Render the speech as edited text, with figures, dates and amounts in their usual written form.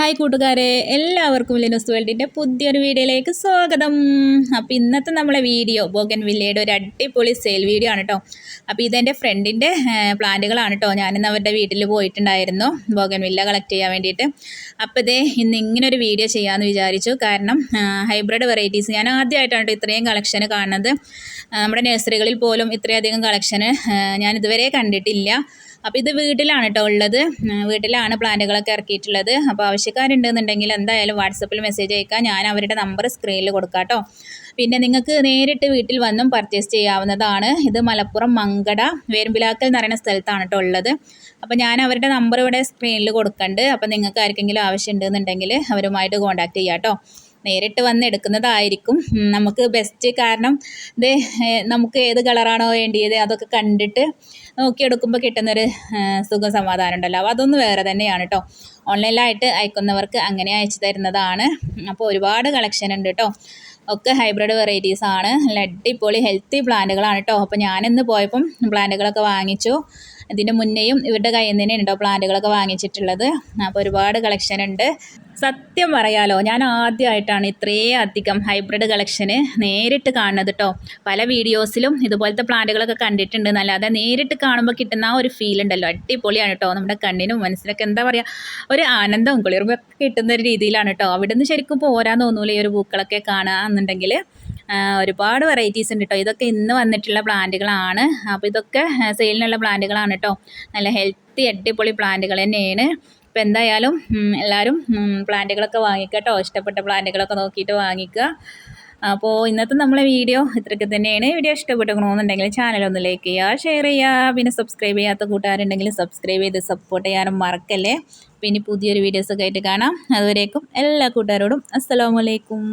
Hi കൂട്ടുകാരെ, എല്ലാവർക്കും ലിനൂസ് വേൾഡിൻ്റെ പുതിയൊരു വീഡിയോയിലേക്ക് സ്വാഗതം. അപ്പോൾ ഇന്നത്തെ നമ്മളെ വീഡിയോ ബോഗൻവില്ലയുടെ ഒരു അടിപൊളി സെയിൽ വീഡിയോ ആണ് കേട്ടോ. അപ്പോൾ ഇതെൻ്റെ ഫ്രണ്ടിൻ്റെ പ്ലാന്റുകളാണ് കേട്ടോ. ഞാനിന്ന് അവരുടെ വീട്ടിൽ പോയിട്ടുണ്ടായിരുന്നു ബോഗൻവില്ല കളക്ട് ചെയ്യാൻ വേണ്ടിയിട്ട്. അപ്പോൾ ഇന്ന് ഇങ്ങനൊരു വീഡിയോ ചെയ്യാമെന്ന് വിചാരിച്ചു. കാരണം ഹൈബ്രിഡ് വെറൈറ്റീസ് ഞാൻ ആദ്യമായിട്ടാണ് കേട്ടോ ഇത്രയും കളക്ഷൻ കാണുന്നത്. നമ്മുടെ നഴ്സറികളിൽ പോലും ഇത്രയധികം കളക്ഷന് ഞാൻ ഇതുവരെ കണ്ടിട്ടില്ല. അപ്പോൾ ഇത് വീട്ടിലാണ് കേട്ടോ ഉള്ളത്. വീട്ടിലാണ് പ്ലാന്റുകളൊക്കെ ഇറക്കിയിട്ടുള്ളത്. അപ്പോൾ ആവശ്യക്കാരുണ്ടെന്നുണ്ടെങ്കിൽ എന്തായാലും വാട്സപ്പിൽ മെസ്സേജ് അയക്കാം. ഞാൻ അവരുടെ നമ്പർ സ്ക്രീനിൽ കൊടുക്കാം കേട്ടോ. പിന്നെ നിങ്ങൾക്ക് നേരിട്ട് വീട്ടിൽ വന്നും പർച്ചേസ് ചെയ്യാവുന്നതാണ്. ഇത് മലപ്പുറം മങ്കട വേരുമ്പിലാക്കൽ എന്ന് പറയുന്ന സ്ഥലത്താണ് കേട്ടോ ഉള്ളത്. അപ്പോൾ ഞാൻ അവരുടെ നമ്പർ ഇവിടെ സ്ക്രീനിൽ കൊടുക്കുന്നുണ്ട്. അപ്പോൾ നിങ്ങൾക്ക് ആർക്കെങ്കിലും ആവശ്യമുണ്ടെന്നുണ്ടെങ്കിൽ അവരുമായിട്ട് കോൺടാക്ട് ചെയ്യാം കേട്ടോ. നേരിട്ട് വന്ന് എടുക്കുന്നതായിരിക്കും നമുക്ക് ബെസ്റ്റ്. കാരണം ഇത് നമുക്ക് ഏത് കളറാണോ വേണ്ടിയത് അതൊക്കെ കണ്ടിട്ട് നോക്കിയെടുക്കുമ്പോൾ കിട്ടുന്നൊരു സുഖം സമാധാനം ഉണ്ടല്ലോ. അപ്പോൾ അതൊന്ന് വേറെ തന്നെയാണ് കേട്ടോ. ഓൺലൈനിലായിട്ട് അയക്കുന്നവർക്ക് അങ്ങനെ അയച്ചു തരുന്നതാണ്. അപ്പോൾ ഒരുപാട് കളക്ഷൻ ഉണ്ട് കേട്ടോ. ഒക്കെ ഹൈബ്രിഡ് വെറൈറ്റീസ് ആണ്. നല്ല അടിപൊളി ഹെൽത്തി പ്ലാന്റുകളാണ് കേട്ടോ. അപ്പോൾ ഞാനിന്ന് പോയപ്പം പ്ലാന്റുകളൊക്കെ വാങ്ങിച്ചു. ഇതിൻ്റെ മുന്നേയും ഇവരുടെ കയ്യിൽ നിന്ന് തന്നെയാണ് കേട്ടോ പ്ലാന്റുകളൊക്കെ വാങ്ങിച്ചിട്ടുള്ളത്. അപ്പോൾ ഒരുപാട് കളക്ഷൻ ഉണ്ട്. സത്യം പറയാലോ, ഞാൻ ആദ്യമായിട്ടാണ് ഇത്രയും അധികം ഹൈബ്രിഡ് കളക്ഷന് നേരിട്ട് കാണുന്നത് കേട്ടോ. പല വീഡിയോസിലും ഇതുപോലത്തെ പ്ലാന്റുകളൊക്കെ കണ്ടിട്ടുണ്ട് എന്നല്ലാതെ നേരിട്ട് കാണുമ്പോൾ കിട്ടുന്ന ആ ഒരു ഫീൽ ഉണ്ടല്ലോ, അടിപൊളിയാണ് കേട്ടോ. നമ്മുടെ കണ്ണിനും മനസ്സിനൊക്കെ എന്താ പറയുക, ഒരു ആനന്ദവും കുളിർമയൊക്കെ കിട്ടുന്ന ഒരു രീതിയിലാണ് കേട്ടോ. അവിടെ നിന്ന് ശരിക്കും പോരാൻ തോന്നൂല ഈ ഒരു പൂക്കളൊക്കെ കാണുകയെന്നുണ്ടെങ്കിൽ. ഒരുപാട് വെറൈറ്റീസ് ഉണ്ട് കേട്ടോ. ഇതൊക്കെ ഇന്ന് വന്നിട്ടുള്ള പ്ലാന്റുകളാണ്. അപ്പോൾ ഇതൊക്കെ സെയിലിനുള്ള പ്ലാന്റുകളാണ് കേട്ടോ. നല്ല ഹെൽത്തി അടിപൊളി പ്ലാന്റുകൾ തന്നെയാണ്. അപ്പോൾ എന്തായാലും എല്ലാവരും പ്ലാന്റുകളൊക്കെ വാങ്ങിക്കുക കേട്ടോ. ഇഷ്ടപ്പെട്ട പ്ലാന്റുകളൊക്കെ നോക്കിയിട്ട് വാങ്ങിക്കുക. അപ്പോൾ ഇന്നത്തെ നമ്മളെ വീഡിയോ ഇത്രയ്ക്ക് തന്നെയാണ്. വീഡിയോ ഇഷ്ടപ്പെട്ടുകൊണ്ടെന്നുണ്ടെങ്കിൽ ചാനലൊന്ന് ലൈക്ക് ചെയ്യുക, ഷെയർ ചെയ്യുക. പിന്നെ സബ്സ്ക്രൈബ് ചെയ്യാത്ത കൂട്ടുകാരുണ്ടെങ്കിൽ സബ്സ്ക്രൈബ് ചെയ്ത് സപ്പോർട്ട് ചെയ്യാനും മറക്കല്ലേ. പിന്നെ പുതിയൊരു വീഡിയോസൊക്കെ ആയിട്ട് കാണാം. അതുവരേക്കും എല്ലാ കൂട്ടുകാരോടും അസ്സലാമു അലൈക്കും.